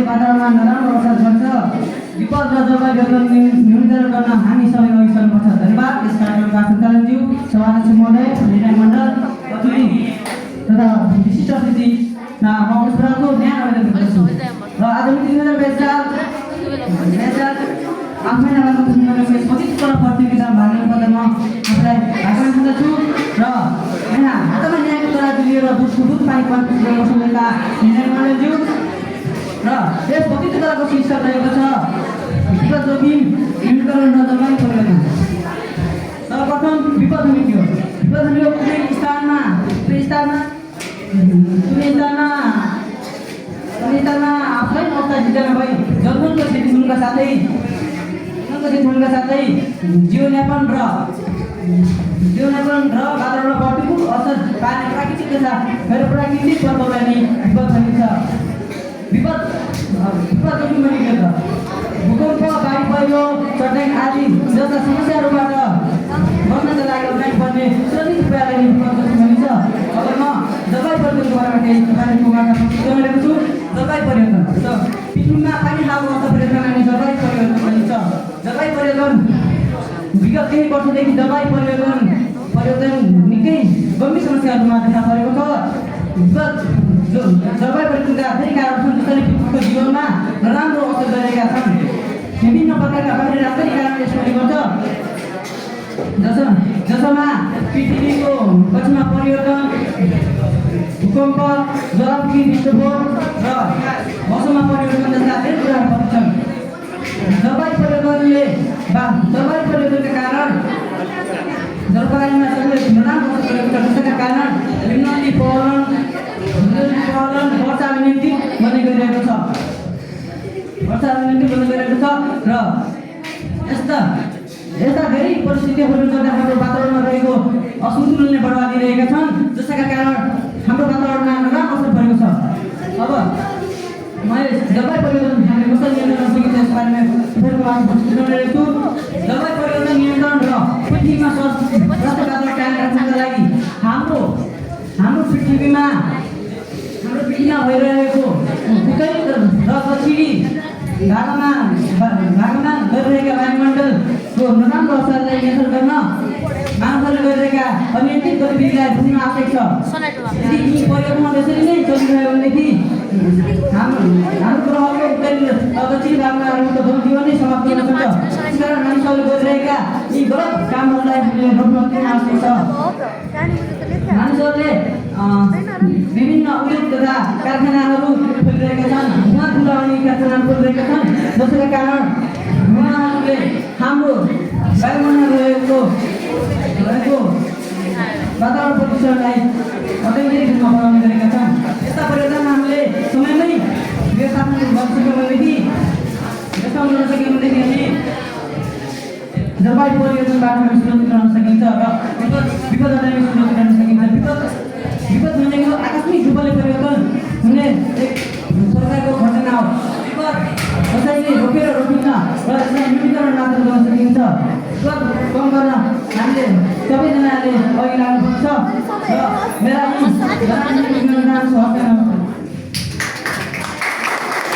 वातावरणमा नराम्रो असर गर्छ। विपद र जलवायु न्यूनीकरण गर्न हामी सबै अघि सर्नुपर्छ। धन्यवाद। यस कार्यक्रमका सञ्चालकज्यू, सभाध्यक्ष महोदय, निर्णय मण्डल अथुरी तथा विशिष्ट अतिथि मङ्गलपुरको न्याय आवेदन गर्दछु र आगामी 2022 आफै नाममा सचित कर प्रतियोगिता भाग लिने पदमा आफूलाई भाषण गर्दछु र यहाँ हातमा न्यायको तराजु लिएर दुध पानी बस्नुका निर्णय मण्डलज्यू र यस प्रतियोगिताको शीर्षक रहेको छ विपद जोखिम न्यूनीकरण र जलवायु परिवर्तन। सर्वप्रथम विपद हुने के हो? विपद हुने कुनै स्थानमा आफै अवस्था जित्दैन भई जलमूलको क्षति हुनुका साथै जीवनयापन र वातावरणमा प्रतिकूल असर पार्ने प्राकृतिक तथा गैर प्राकृतिक प्रभावलाई नै विपद भनिन्छ। विपद जोखिम भनेको के हो? भूकम्प, बाढी पहिरो, चट्याङ आदि जस्ता समस्याहरूबाट बच्नका लागि अप्नाइनुपर्ने सुरक्षित उपायलाई नै विपद जोखिम भनिन्छ। अब म जलवायु परिवर्तनको बारेमा केही कार्यक्रमको गरेको छु। जलवायु परिवर्तन पृथ्वीमा पानी लागु अवस्था परिवर्तनलाई जलवायु परिवर्तन भनिन्छ। जलवायु परिवर्तन विगत केही वर्षदेखि जलवायु परिवर्तन निकै गम्भीर समस्याहरूमा देखा परेको छ। जलवायु परिवर्तनका धेरै कारण छन् जसले पृथ्वीको जीवनमा नराम्रो असर गरेका छन्। विभिन्न प्रकारका बाहिरी राजनीतिक कारणले यसो गर्छ जसमा पृथ्वीको कक्षमा परिवर्तन, भूकम्प, जलवायु विस्फोट र मौसममा परिवर्तन जस्ता धेरै कुराहरू पर्छन्। जलवायु परिवर्तनका कारण जलवायुमा नराम्रो असर गरेको छ। जसका कारण हिमनदी पहिरन वर्षा अनियन्त्रित बन्दै गइरहेको छ र यस्ता धेरै परिस्थितिहरू गर्दा हाम्रो वातावरणमा रहेको असन्तुलनले बढावा दिइरहेका छन् जसका कारण हाम्रो वातावरणमा नराम्रो असर परेको छ। अब मैले जलवायु परिवर्तन हामीले कसरी नियन्त्रण गर्न सकिन्छ यस बारेमा बताइरहेको छु। जलवायु परिवर्तन नियन्त्रण र पृथ्वीमा स्वस्थ वातावरण कायम राख्नका लागि हाम्रो पृथ्वीमा भइरहेको उतै र दक्षिणी भागमा गरिरहेका वायुमण्डलको नराम्रो असरलाई नियन्त्रण गर्न मानवहरूले गरिरहेका अनियन्त्रित गतिविधिलाई रोक्न आवश्यक छ। यदि यी परिवर्तन यसरी नै चलिरह्यो भनेदेखि हाम्रो ग्रहको उत्तरी र दक्षिणी भागमा रहेको जनजीवन नै समाप्त हुन सक्छ। त्यसकारण मानिसहरूले गरिरहेका यी गलत कामहरूलाई रोक्न आवश्यक छ। मानिसहरूले विभिन्न उद्योग तथा कारखानाहरू खोलिरहेका छन्, धुवा फुलाउने कारखानाहरू खोलिरहेका छन् जसका कारण धुवाहरूले हाम्रो वायुमण्डलमा रहेको वातावरण प्रदूषणलाई अत्यन्तै रूपमा बढाउने गरेका छन्। यस्ता परिवर्तनमा हामीले समयमै व्यवस्थापन गर्न सक्यौँ भनेदेखि हामी जलवायु परिवर्तनबाट हामी सुरक्षित रहन सकिन्छ र विपदबाट हामी सुरक्षित रहन सकिन्छ। विपद भनेको आकस्मिक रूपले परिवर्तन हुने एक सरकारको घटना हो। विपद कसैले रोकिन्न र यसलाई न्यूनीकरण मात्र गर्न सकिन्छ। विपद कम गर्न हामीले सबैजनाले अघि लाग्नुपर्छ र मेरा